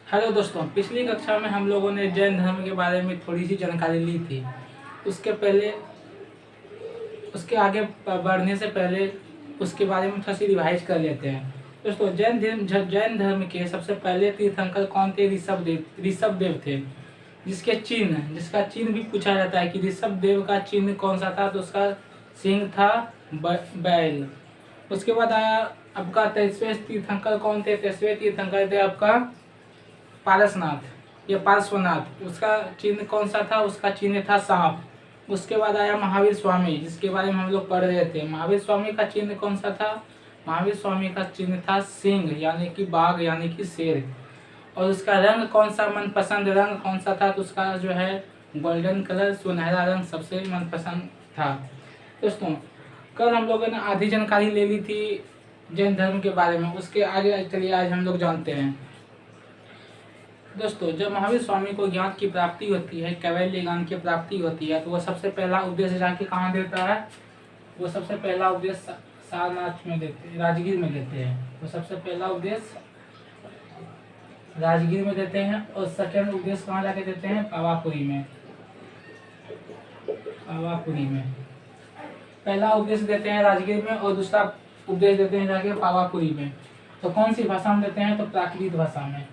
Hello दोस्तों, पिछली कक्षा में हम लोगों ने जैन धर्म के बारे में थोड़ी सी जानकारी ली थी। उसके पहले उसके आगे बढ़ने से पहले उसके बारे में थोड़ा सी रिवाइज कर लेते हैं। दोस्तों, जैन धर्म के सबसे पहले तीर्थंकर कौन थे? ऋषभ देव थे, जिसका चिन्ह भी पूछा जाता है कि ऋषभ देव का चिन्ह कौन सा था, तो उसका सिंह था बैल। उसके बाद आया आपका 23वें तीर्थंकर कौन थे? 23वें तीर्थंकर थे आपका पारसनाथ या पार्श्वनाथ। उसका चिन्ह कौन सा था? उसका चिन्ह था सांप। उसके बाद आया महावीर स्वामी, जिसके बारे में हम लोग पढ़ रहे थे। महावीर स्वामी का चिन्ह कौन सा था? महावीर स्वामी का चिन्ह था सिंह, यानी कि बाघ, यानी कि शेर। और उसका रंग कौन सा, मनपसंद रंग कौन सा था? तो उसका जो है गोल्डन कलर, सुनहरा रंग सबसे मनपसंद था। दोस्तों, कल हम लोगों ने आधी जानकारी ले ली थी जैन धर्म के बारे में। उसके आगे चलिए आज हम लोग जानते हैं। दोस्तों, जब महावीर स्वामी को ज्ञान की प्राप्ति होती है, कैवल्य ज्ञान की प्राप्ति होती है, तो वो सबसे पहला उपदेश जाके कहाँ देता है? वो सबसे पहला उपदेश सारनाथ में देते हैं, राजगीर में देते हैं। वो सबसे पहला उपदेश राजगीर में देते हैं और सेकंड उपदेश कहाँ जाके देते हैं? पावापुरी में। पहला उपदेश देते हैं राजगीर में और दूसरा उपदेश देते हैं जाके पावापुरी में। तो कौन सी भाषा में देते हैं? तो प्राकृत भाषा में।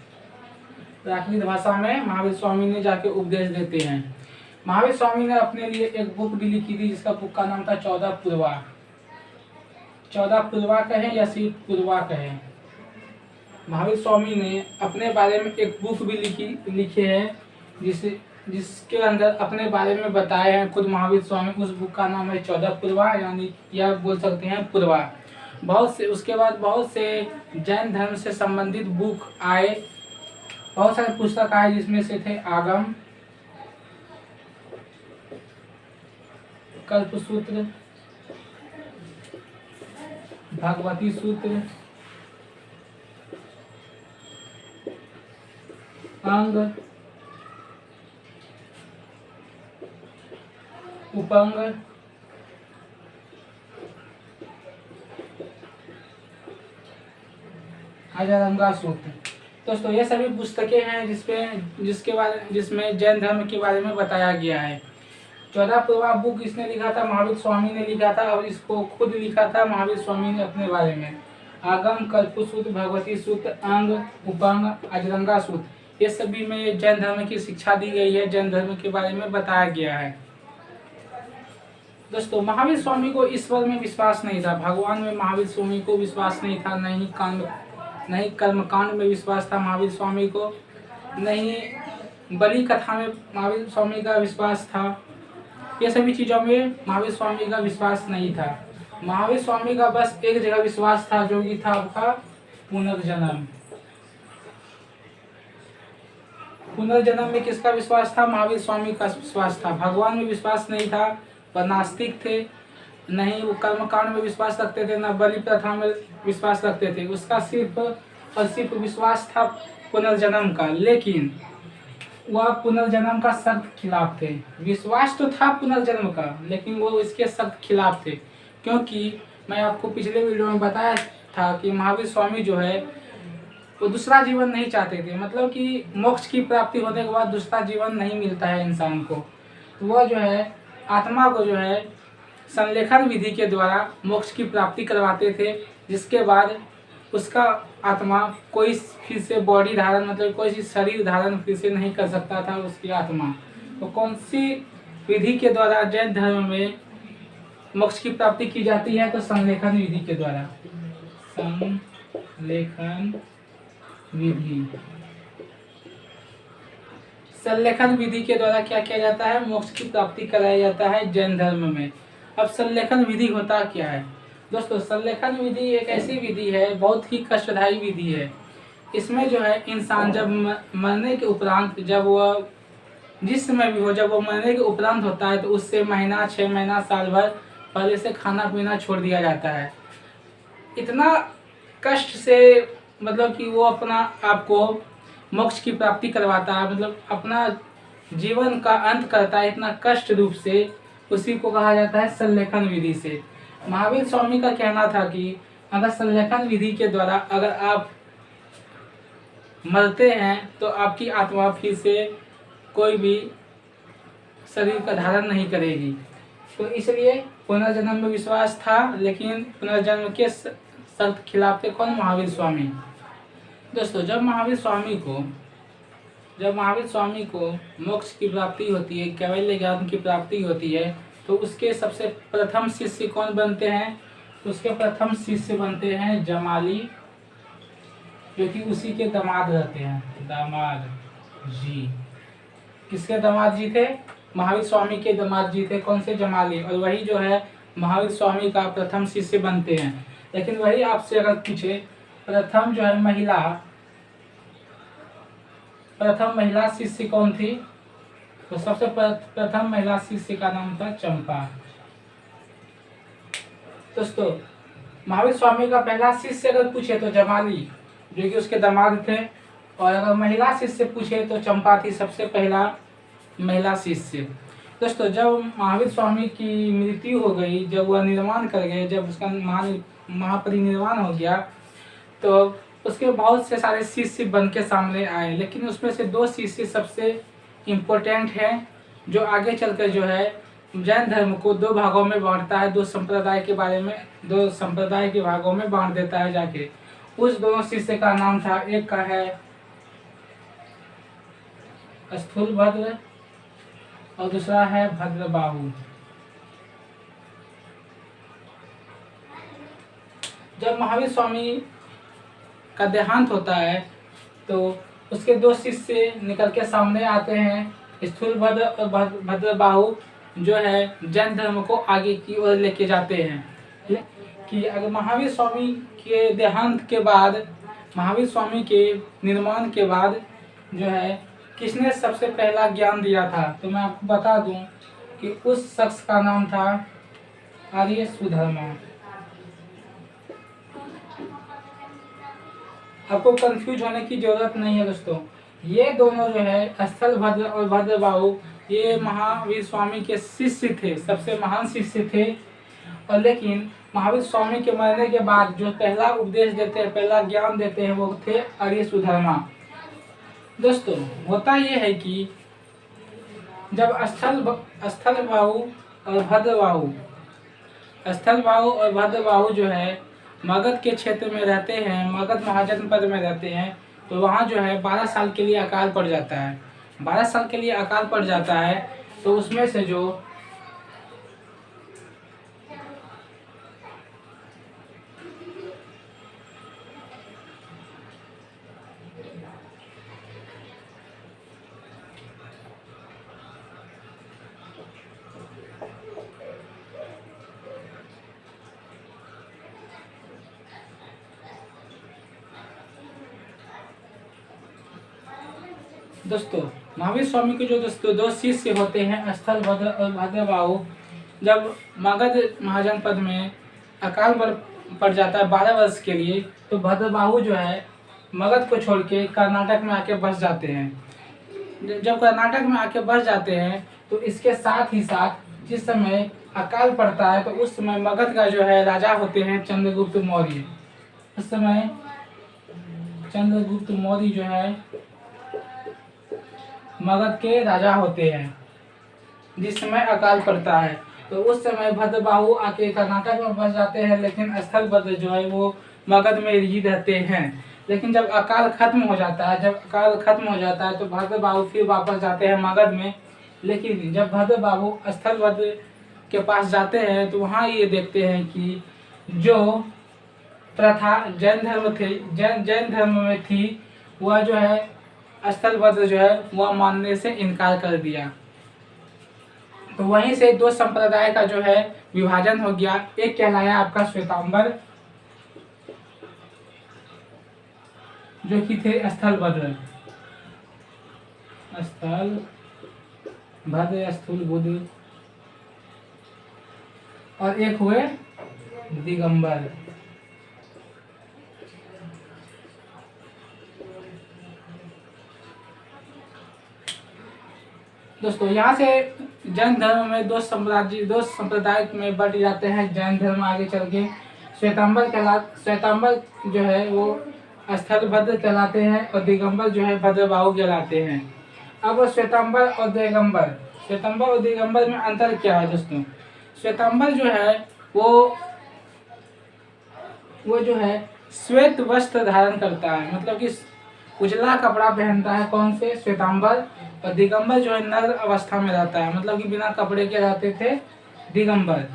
प्राकृत भाषा में महावीर स्वामी ने जाके उपदेश देते हैं। महावीर स्वामी ने अपने लिए एक बुक भी लिखी थी, जिसका बुक का नाम था 14 पूर्वा। 14 पूर्वा कहें या सिर्फ पूर्वा कहें, महावीर स्वामी ने अपने बारे में एक बुक भी लिखे हैं, जिसके अंदर अपने बारे में बताए हैं खुद महावीर स्वामी। उस बुक का नाम है 14 पूर्वा, यानी या बोल सकते हैं पूर्वा। उसके बाद बहुत से जैन धर्म से संबंधित बुक आए, बहुत सारे पुस्तक आए, जिसमें से थे आगम, कल्पसूत्र, भगवती सूत्र, अंग, उपंग, अजरंगा सूत्र। दोस्तों, ये सभी पुस्तकें हैं जिसमें जैन धर्म के बारे में बताया गया है। 14 पूर्वा बुक किसने लिखा था? महावीर स्वामी ने लिखा था, और इसको खुद लिखा था महावीर स्वामी ने अपने बारे में। आगम, कल्पसूत्र, भगवती सूत्र, अंग, उपंग, अजरंगा सूत्र, ये सभी में जैन धर्म की शिक्षा दी गई है, जैन धर्म के बारे में बताया गया है। दोस्तों, महावीर स्वामी को ईश्वर में विश्वास नहीं था, भगवान में महावीर स्वामी को विश्वास नहीं था, नहीं कर्मकांड में विश्वास था महावीर स्वामी को, नहीं बलि कथा में महावीर स्वामी का विश्वास था। ये सभी चीज़ों में महावीर स्वामी का विश्वास नहीं था। महावीर स्वामी का बस एक जगह विश्वास था, जो कि था आपका पुनर्जन्म। पुनर्जन्म में किसका विश्वास था? महावीर स्वामी का विश्वास था। भगवान में विश्वास नहीं था, वह नास्तिक थे, नहीं वो कर्मकांड में विश्वास रखते थे, न बलि प्रथा में विश्वास रखते थे। उसका सिर्फ और सिर्फ विश्वास था पुनर्जन्म का, लेकिन वह पुनर्जन्म का सख्त खिलाफ थे। विश्वास तो था पुनर्जन्म का, लेकिन वो इसके सख्त खिलाफ थे, क्योंकि मैं आपको पिछले वीडियो में बताया था कि महावीर स्वामी जो है वो दूसरा जीवन नहीं चाहते थे। मतलब कि मोक्ष की प्राप्ति होने के बाद दूसरा जीवन नहीं मिलता है इंसान को, तो वह जो है आत्मा को जो है संलेखन विधि के द्वारा मोक्ष की प्राप्ति करवाते थे, जिसके बाद उसका आत्मा कोई फिर से बॉडी धारण, मतलब कोई शरीर धारण फिर से नहीं कर सकता था उसकी आत्मा। तो कौन सी विधि के द्वारा जैन धर्म में मोक्ष की प्राप्ति की जाती है? तो संलेखन विधि के द्वारा। संलेखन विधि के द्वारा क्या किया जाता है? मोक्ष की प्राप्ति कराया जाता है जैन धर्म में। अब संलेखन विधि होता क्या है? दोस्तों, संलेखन विधि एक ऐसी विधि है, बहुत ही कष्टदायी विधि है। इसमें जो है इंसान जब मरने के उपरांत, जब वह जिस समय भी हो, जब वो मरने के उपरांत होता है, तो उससे महीना, 6 महीना, साल भर पहले से खाना पीना छोड़ दिया जाता है। इतना कष्ट से, मतलब कि वो अपना आपको मोक्ष की प्राप्ति करवाता है, मतलब अपना जीवन का अंत करता है इतना कष्ट रूप से, उसी को कहा जाता है संलेखन विधि से। महावीर स्वामी का कहना था कि अगर संलेखन विधि के द्वारा अगर आप मरते हैं तो आपकी आत्मा फिर से कोई भी शरीर का धारण नहीं करेगी। तो इसलिए पुनर्जन्म में विश्वास था, लेकिन पुनर्जन्म के शर्त खिलाफ थे कौन? महावीर स्वामी। दोस्तों, जब महावीर स्वामी को मोक्ष की प्राप्ति होती है, कैवल्य ज्ञान की प्राप्ति होती है, तो उसके सबसे प्रथम शिष्य कौन बनते हैं? उसके प्रथम शिष्य बनते हैं जमाली, जो कि उसी के दामाद रहते हैं। दामाद जी, किसके दामाद जी थे? महावीर स्वामी के दामाद जी थे। कौन से? जमाली। और वही जो है महावीर स्वामी का प्रथम शिष्य बनते हैं। लेकिन वही आपसे अगर पूछे प्रथम जो है प्रथम महिला शिष्य कौन थी, तो सबसे प्रथम महिला शिष्य का नाम था चंपा। दोस्तों, महावीर स्वामी का पहला शिष्य अगर पूछे तो जमाली, जो कि उसके दामाद थे, और अगर महिला शिष्य पूछे तो चंपा थी सबसे पहला महिला शिष्य। दोस्तों, जब महावीर स्वामी की मृत्यु हो गई, जब वह निर्वाण कर गए, जब उसका महापरिनिर्वाण हो गया, तो उसके बहुत से सारे शिष्य बन के सामने आए, लेकिन उसमें से 2 शिष्य सबसे इम्पोर्टेंट हैं, जो आगे चलकर जो है जैन धर्म को 2 भागों में बांटता है, 2 संप्रदाय के बारे में 2 संप्रदाय के भागों में बांट देता है जाके। उस दोनों शिष्य का नाम था, एक का है स्थूलभद्र और दूसरा है भद्रबाहु। जब महावीर स्वामी का देहांत होता है तो उसके 2 शिष्य निकल के सामने आते हैं, स्थूलभद्र और भद्रबाहु, जो है जैन धर्म को आगे की ओर लेके जाते हैं। कि अगर महावीर स्वामी के देहांत के बाद, महावीर स्वामी के निर्माण के बाद जो है किसने सबसे पहला ज्ञान दिया था, तो मैं आपको बता दूं कि उस शख्स का नाम था आर्य सुधर्मा। आपको कंफ्यूज होने की जरूरत नहीं है दोस्तों, ये दोनों जो है स्थलभद्र और भद्रबाहु, ये महावीर स्वामी के शिष्य थे, सबसे महान शिष्य थे। और लेकिन महावीर स्वामी के मरने के बाद जो पहला उपदेश देते हैं, पहला ज्ञान देते हैं, वो थे आर्य सुधर्मा। दोस्तों, होता ये है कि जब स्थलबाहु और भद्रबाहु जो है मगध के क्षेत्र में रहते हैं, मगध महाजनपद में रहते हैं, तो वहाँ जो है 12 साल के लिए अकाल पड़ जाता है। 12 साल के लिए अकाल पड़ जाता है, तो उसमें से जो दोस्तों, महावीर स्वामी के जो दोस्तों 2 शिष्य होते हैं स्थलभद्र और भद्रबाहु, जब मगध महाजनपद में अकाल पड़ जाता है 12 वर्ष के लिए, तो भद्रबाहु जो है मगध को छोड़ के कर्नाटक में आके बस जाते हैं। जब कर्नाटक में आके बस जाते हैं, तो इसके साथ ही साथ जिस समय अकाल पड़ता है, तो उस समय मगध का जो है राजा होते हैं चंद्रगुप्त मौर्य। उस समय चंद्रगुप्त मौर्य जो है मगध के राजा होते हैं, जिस समय अकाल पड़ता है। तो उस समय भद्रबाहु आके कर्नाटक में बस जाते हैं, लेकिन स्थलभद्र जो है वो मगध में ही रहते हैं। लेकिन जब अकाल खत्म हो जाता है, तो भद्रबाहु फिर वापस जाते हैं मगध में। लेकिन जब भद्रबाहु स्थलभद्र के पास जाते हैं, तो वहाँ ये देखते हैं कि जो प्रथा जैन धर्म में थी, वह जो है स्थलभद्र जो है वह मानने से इनकार कर दिया। तो वहीं से 2 संप्रदाय का जो है विभाजन हो गया। एक कहलाया आपका श्वेतांबर, जो कि थे स्थलभद्र, स्थूलभद्र, और एक हुए दिगंबर। दोस्तों, यहाँ से जैन धर्म में 2 संप्रदाय में बढ़ जाते हैं। जैन धर्म आगे चल के श्वेतांबर जो है वो स्थल भद्र कहलाते हैं और दिगंबर जो है भद्रबाहु कहलाते हैं। अब श्वेतांबर और दिगंबर, श्वेतांबर और दिगंबर में अंतर क्या है दोस्तों? श्वेतांबर जो है वो जो है श्वेत वस्त्र धारण करता है, मतलब कि उजला कपड़ा पहनता है। कौन से? श्वेतांबर। और दिगंबर जो है नर अवस्था में रहता है, मतलब कि बिना कपड़े के रहते थे दिगंबर।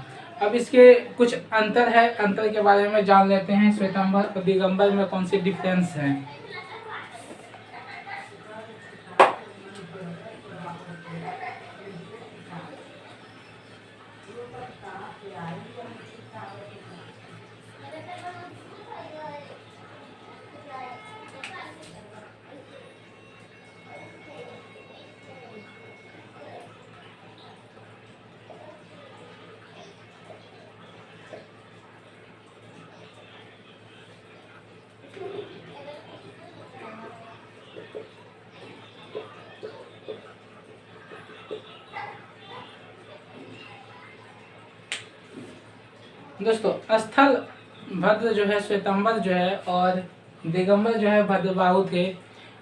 अब इसके कुछ अंतर है, अंतर के बारे में जान लेते हैं। श्वेतांबर और दिगंबर में कौन सी डिफरेंस है? दोस्तों स्थल भद्र जो है श्वेतांबर जो है और दिगंबर जो है भद्रबाहु थे।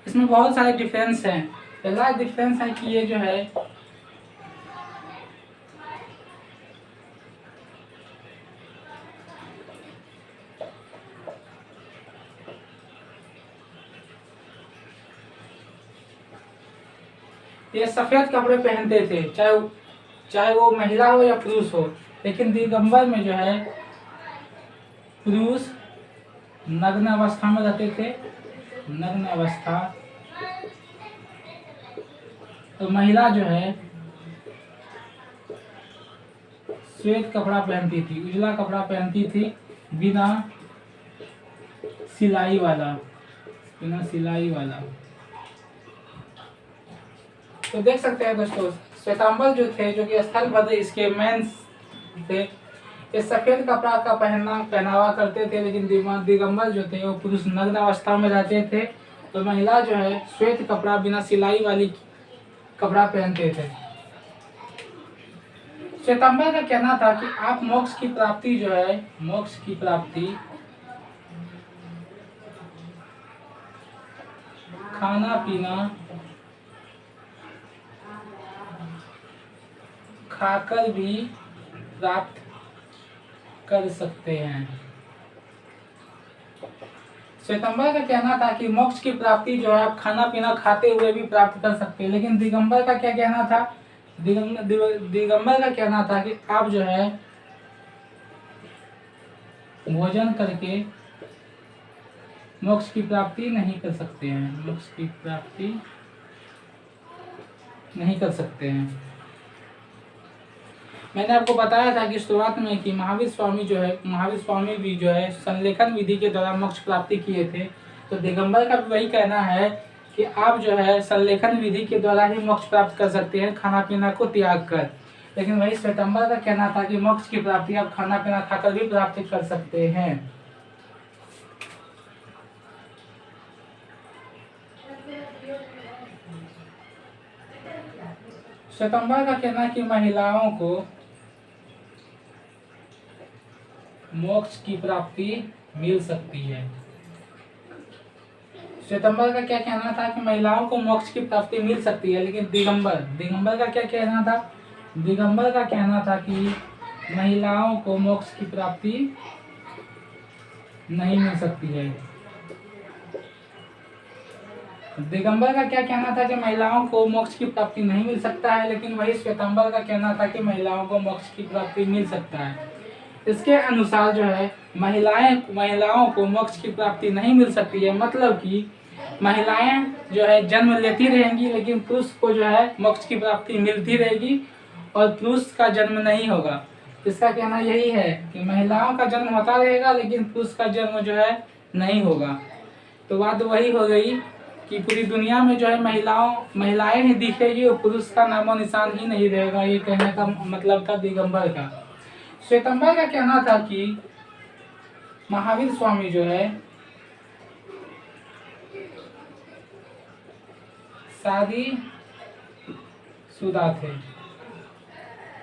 इसमें बहुत सारे डिफरेंस हैं। पहला डिफरेंस है कि ये जो है ये सफेद कपड़े पहनते थे, चाहे वो महिला हो या पुरुष हो। लेकिन दिगंबर में जो है पुरुष नग्न अवस्था में रहते थे, नग्न अवस्था। तो महिला जो है श्वेत कपड़ा पहनती थी, उजला कपड़ा पहनती थी, बिना सिलाई वाला, बिना सिलाई वाला। तो देख सकते हैं दोस्तों श्वेतांबर जो थे, जो कि स्थल भद्र इसके मेन थे, ये सफेद कपड़ा का पहनावा करते थे। लेकिन दिगंबर जो थे वो पुरुष नग्न अवस्था में रहते थे। तो महिला जो है श्वेत कपड़ा बिना सिलाई वाली कपड़ा पहनते थे। श्वेतांबर का कहना था कि आप मोक्ष की प्राप्ति जो है, मोक्ष की प्राप्ति खाना पीना खाकर भी प्राप्त कर सकते हैं। श्वेतांबर का कहना था कि मोक्ष की प्राप्ति जो है आप खाना पीना खाते हुए भी प्राप्त कर सकते हैं। लेकिन दिगंबर का क्या कहना था? दिगंबर का कहना था कि आप जो है भोजन करके मोक्ष की प्राप्ति नहीं कर सकते हैं, मोक्ष की प्राप्ति नहीं कर सकते हैं। मैंने आपको बताया था कि शुरुआत में कि महावीर स्वामी भी जो है संलेखन विधि के द्वारा मोक्ष प्राप्ति किए थे। तो दिगंबर का भी वही कहना है कि आप जो है संलेखन विधि के द्वारा ही मोक्ष प्राप्त कर सकते हैं, खाना पीना को त्याग कर। लेकिन वही श्वेतांबर का कहना था कि मोक्ष की प्राप्ति आप खाना पीना खाकर भी प्राप्त कर सकते हैं। श्वेतांबर का कहना है कि महिलाओं को मोक्ष की प्राप्ति मिल सकती है। श्वेतांबर का क्या कहना था कि महिलाओं को मोक्ष की प्राप्ति मिल सकती है। लेकिन दिगंबर का क्या कहना था? दिगंबर का कहना था कि महिलाओं को मोक्ष की प्राप्ति नहीं मिल सकती है। दिगंबर का क्या कहना था कि महिलाओं को मोक्ष की प्राप्ति नहीं मिल सकता है। लेकिन वही श्वेतांबर का कहना था कि महिलाओं को मोक्ष की प्राप्ति मिल सकता है। इसके अनुसार जो है महिलाओं को मोक्ष की प्राप्ति नहीं मिल सकती है, मतलब कि महिलाएं जो है जन्म लेती रहेंगी, लेकिन पुरुष को जो है मोक्ष की प्राप्ति मिलती रहेगी और पुरुष का जन्म नहीं होगा। इसका कहना यही है कि महिलाओं का जन्म होता रहेगा, लेकिन पुरुष का जन्म जो है नहीं होगा। तो बात वही हो गई कि पूरी दुनिया में जो है महिलाएं ही दिखेगी और पुरुष का नामो निशान ही नहीं रहेगा। ये कहने का मतलब था दिगंबर का। श्वेतांबर का कहना था कि महावीर स्वामी जो है शादीशुदा थे।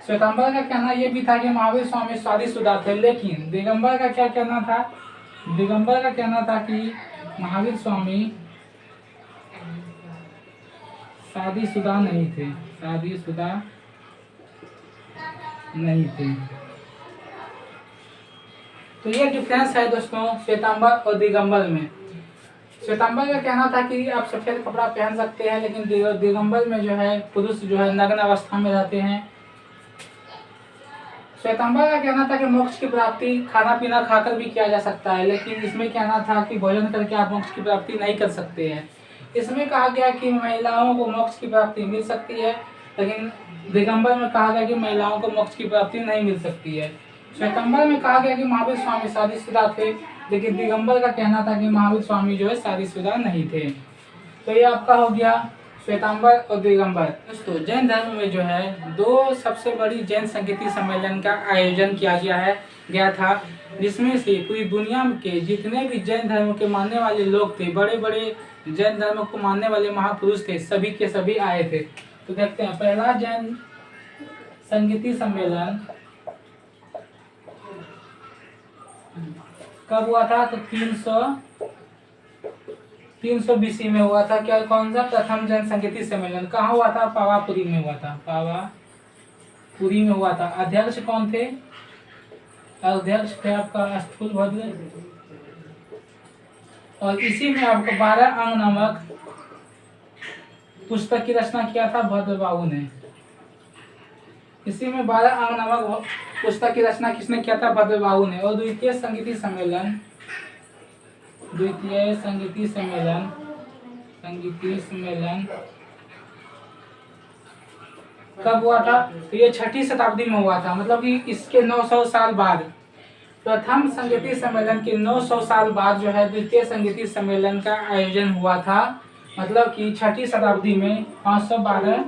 श्वेतांबर का कहना यह भी था कि महावीर स्वामी शादीशुदा थे। लेकिन दिगंबर का क्या कहना था? दिगंबर का कहना था कि महावीर स्वामी शादीशुदा नहीं थे, शादीशुदा नहीं थे। तो ये डिफरेंस है दोस्तों श्वेतांबर और दिगंबर में। श्वेतांबर का कहना था कि आप सफेद कपड़ा पहन सकते हैं, लेकिन दिगंबर में जो है पुरुष जो है नग्न अवस्था में रहते हैं। श्वेतांबर का कहना था कि मोक्ष की प्राप्ति खाना पीना खाकर भी किया जा सकता है, लेकिन इसमें कहना था कि भोजन करके आप मोक्ष की प्राप्ति नहीं कर सकते हैं। इसमें कहा गया कि महिलाओं को मोक्ष की प्राप्ति मिल सकती है, लेकिन दिगंबर में कहा गया कि महिलाओं को मोक्ष की प्राप्ति नहीं मिल सकती है। श्वेतांबर में कहा गया कि महावीर स्वामी शादीशुदा थे, लेकिन दिगंबर का कहना था कि महावीर स्वामी जो है शादीशुदा नहीं थे। तो ये आपका हो गया श्वेतांबर और दिगंबर। दोस्तों जैन धर्म में जो है 2 सबसे बड़ी जैन संगीति सम्मेलन का आयोजन किया गया था, जिसमें से पूरी दुनिया के जितने भी जैन धर्म के मानने वाले लोग थे, बड़े बड़े जैन धर्म को मानने वाले महापुरुष थे, सभी के सभी आए थे। तो देखते हैं पहला जैन संगीति सम्मेलन कब हुआ था? तो 300 BC में हुआ था। क्या कौन सा प्रथम जैन संगीति सम्मेलन कहाँ हुआ था? पावापुरी में हुआ था, पावापुरी में हुआ था। अध्यक्ष कौन थे? अध्यक्ष थे आपका स्थूलभद्र, और इसी में आपको 12 अंग नामक पुस्तक की रचना किया था भद्रबाहु ने। इसी में 12 अंग नामक पुस्तक की रचना किसने किया था? भद्रबाहु ने। और द्वितीय संगीति सम्मेलन कब हुआ था? तो ये 6ठी शताब्दी में हुआ था, मतलब कि इसके 900 साल बाद। प्रथम संगीति सम्मेलन के 900 साल बाद जो है द्वितीय संगीति सम्मेलन का आयोजन हुआ था, मतलब कि 6ठी शताब्दी में 512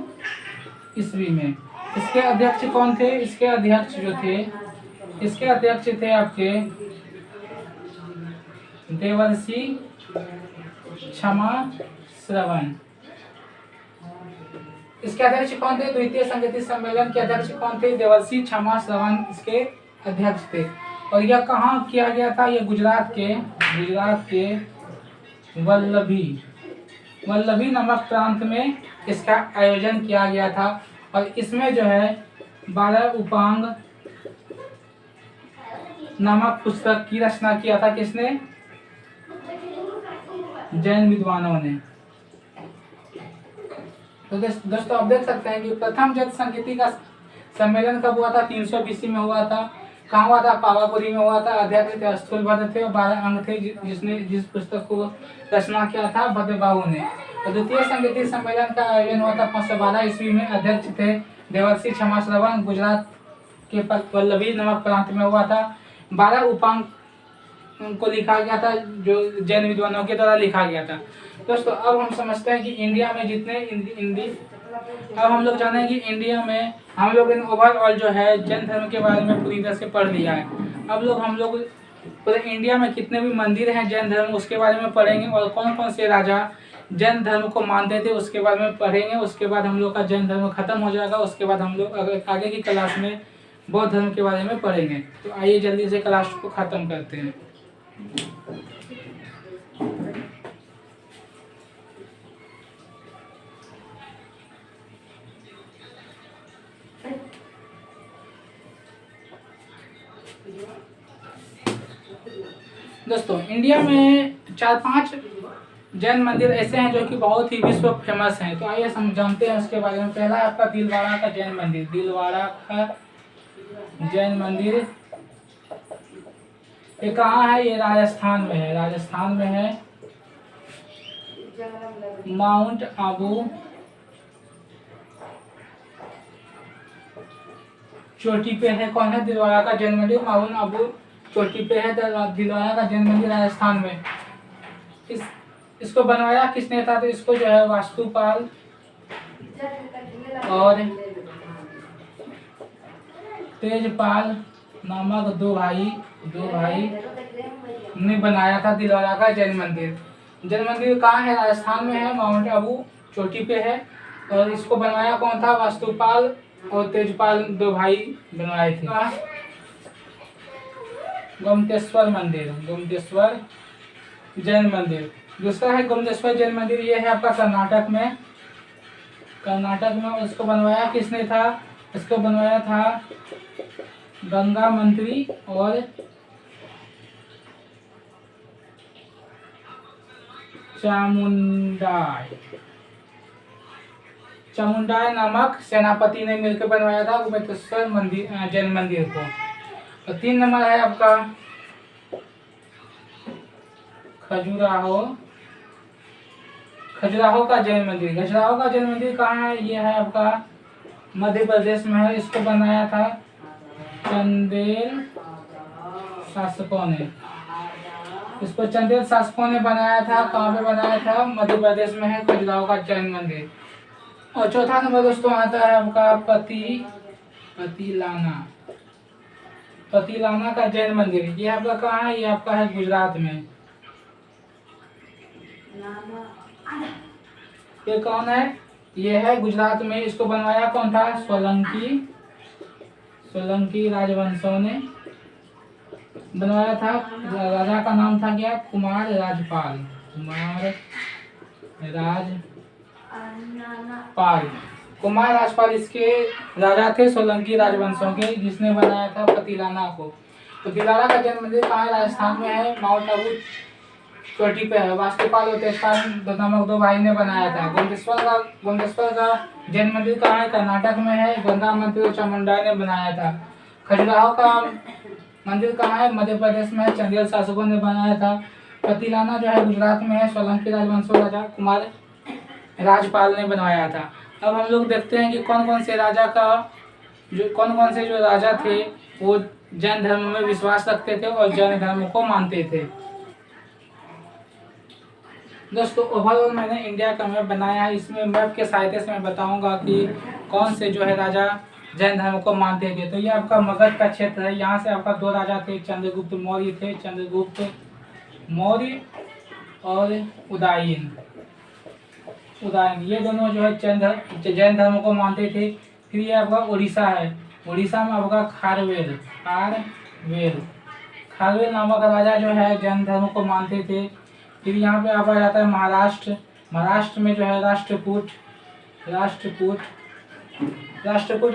ईस्वी में। इसके अध्यक्ष कौन थे? इसके अध्यक्ष थे आपके देवर्षि क्षमा श्रवण। इसके अध्यक्ष कौन थे? द्वितीय संगीति सम्मेलन के अध्यक्ष कौन थे? देवर्षि क्षमा श्रवण इसके अध्यक्ष थे। और यह कहाँ किया गया था? यह गुजरात के वल्लभी नामक प्रांत में इसका आयोजन किया गया था। और इसमें जो है 12 उपांग नामक पुस्तक की रचना किया था। किसने? जैन विद्वानों ने। तो दोस्तों आप देख सकते हैं कि प्रथम जैन संगीति का सम्मेलन कब हुआ था? 300 BC में हुआ था। कहाँ हुआ था? पावापुरी में हुआ था। अध्यक्ष थे स्थूलभद्र थे और 12 अंग थे जिस पुस्तक को रचना किया था भद्रबाहु ने। और द्वितीय संगीति सम्मेलन का आयोजन हुआ था 512 ईस्वी में। अध्यक्ष थे देवर्षि क्षमा श्रवण, गुजरात के वल्लभी नामक प्रांत में हुआ था। 12 उपांग को लिखा गया था, जो जैन विद्वानों के द्वारा लिखा गया था। दोस्तों अब हम समझते हैं कि इंडिया में जितने अब हम लोग जाने हैं कि इंडिया में हम लोग इन ओवरऑल जो है जैन धर्म के बारे में पूरी तरह से पढ़ लिया है। अब हम लोग पूरे इंडिया में कितने भी मंदिर हैं जैन धर्म उसके बारे में पढ़ेंगे, और कौन कौन से राजा जैन धर्म को मानते थे उसके बारे में पढ़ेंगे। उसके बाद हम लोग का जैन धर्म खत्म हो जाएगा। उसके बाद हम लोग आगे की क्लास में बौद्ध धर्म के बारे में पढ़ेंगे। तो आइए जल्दी से क्लास को ख़त्म करते हैं। दोस्तों इंडिया में 4-5 जैन मंदिर ऐसे हैं जो कि बहुत ही विश्व फेमस हैं। तो आइए हम जानते हैं उसके बारे में। पहला आपका दिलवाड़ा का जैन मंदिर। दिलवाड़ा का जैन मंदिर ये कहाँ है? ये राजस्थान में है। राजस्थान में है, माउंट आबू चोटी पे है। कौन है? दिलवाड़ा का जैन मंदिर माउंट आबू चोटी पे है। दिलवाड़ा का जैन मंदिर राजस्थान में। इसको बनवाया किसने था? तो इसको जो है वास्तुपाल और तेजपाल नामक दो भाई ने बनाया था दिलवाड़ा का जैन मंदिर। जैन मंदिर कहाँ है? राजस्थान में है, माउंट आबू चोटी पे है। और इसको बनवाया कौन था? वास्तुपाल और तेजपाल दो भाई बनवाए थे। गोमतेश्वर जैन मंदिर। दूसरा है गोमतेश्वर जैन मंदिर, ये है आपका कर्नाटक में। कर्नाटक में उसको बनवाया किसने था? इसको बनवाया था गंगा मंत्री और चामुंडाई नामक सेनापति ने मिलकर बनवाया था गोमतेश्वर मंदिर, जैन मंदिर को। तो 3 नंबर है आपका खजुराहो का जैन मंदिर। खजुराहो का जैन मंदिर कहाँ है? ये है आपका मध्य प्रदेश में है। इसको बनाया था चंदेल शासकों ने। इसको चंदेल शासकों ने बनाया था। कहाँ पे बनाया था? मध्य प्रदेश में है खजुराहो का जैन मंदिर। और चौथा नंबर दोस्तों आता है आपका पतिलाना का जैन मंदिर। ये आपका कहाँ है? ये आपका है गुजरात में। ये कौन है? ये है गुजरात में। इसको बनवाया कौन था? सोलंकी राजवंशों ने बनवाया था। राजा का नाम था क्या? कुमार राजपाल। कुमार राजपाल इसके राजा थे सोलंकी राजवंशों के, जिसने बनाया था पतिलाना को। पतिलाना का जैन मंदिर कहाँ है? राजस्थान में है, माउंट आबू चोटी पे है। वास्तुपाल और तेजपाल नामक 2 भाई ने बनाया था। गोमतेश्वर का जैन मंदिर कहाँ है? कर्नाटक में है। गंगा मंत्री और चामुंडाई ने बनाया था। खजुराहो का मंदिर कहाँ है? मध्य प्रदेश में है। चंदेल शासकों ने बनाया था। पतिलाना जो है गुजरात में है। सोलंकी राजवंशों राजा कुमार राजपाल ने बनवाया था। अब हम लोग देखते हैं कि कौन कौन से जो राजा थे वो जैन धर्म में विश्वास रखते थे और जैन धर्म को मानते थे। दोस्तों ओवरऑल मैंने इंडिया का मैप बनाया है। इसमें मैप के सहायता से मैं बताऊंगा कि कौन से जो है राजा जैन धर्म को मानते थे। तो ये आपका मगध का क्षेत्र है। यहाँ से आपका 2 राजा थे, चंद्रगुप्त मौर्य और उदयन। ये दोनों जो है जैन धर्म को मानते थे। फिर ये आपका उड़ीसा है। उड़ीसा में आपका खारवेल नामक राजा जो है जैन धर्म को मानते थे। फिर यहाँ पे आपका जाता है महाराष्ट्र में जो है राष्ट्रकूट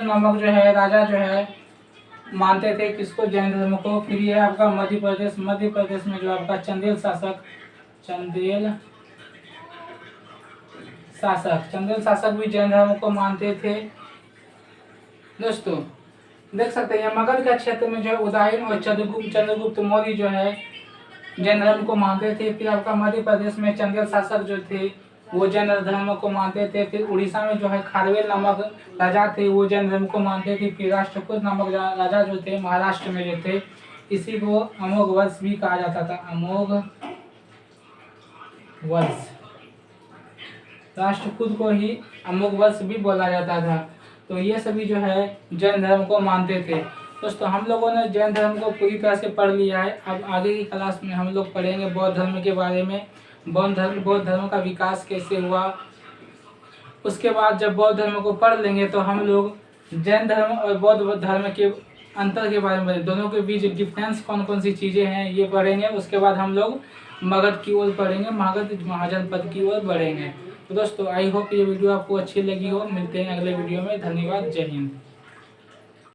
नामक जो है राजा जो है मानते थे किसको? जैन धर्म को। फिर ये आपका मध्य प्रदेश में जो आपका चंदेल शासक भी जैन धर्म को मानते थे। दोस्तों देख सकते हैं मगध का क्षेत्र में जो है उदयन और चंद्रगुप्त मौर्य जो है जैन धर्म को मानते थे। फिर आपका मध्य प्रदेश में चंदेल शासक जो थे वो जैन धर्म को मानते थे। फिर उड़ीसा में जो है खारवेल नामक राजा थे वो जैन धर्म को मानते थे। फिर राष्ट्रकूट नामक राजा जो थे महाराष्ट्र में जो थे, इसी को अमोघ वंश भी कहा जाता था। अमोघ वंश, राष्ट्रकूट को ही अमोघ वंश भी बोला जाता था। तो ये सभी जो है जैन धर्म को मानते थे। दोस्तों हम लोगों ने जैन धर्म को पूरी तरह से पढ़ लिया है। अब आगे की क्लास में हम लोग पढ़ेंगे बौद्ध धर्म के बारे में। बौद्ध धर्म का विकास कैसे हुआ। उसके बाद जब बौद्ध धर्म को पढ़ लेंगे तो हम लोग जैन धर्म और बौद्ध धर्म के अंतर के बारे में, दोनों के बीच डिफरेंस कौन कौन सी चीज़ें हैं ये पढ़ेंगे। उसके बाद हम लोग मगध की ओर पढ़ेंगे, मगध महाजनपद की ओर बढ़ेंगे। तो दोस्तों आई होप ये वीडियो आपको अच्छी लगी हो। मिलते हैं अगले वीडियो में। धन्यवाद। जय हिंद।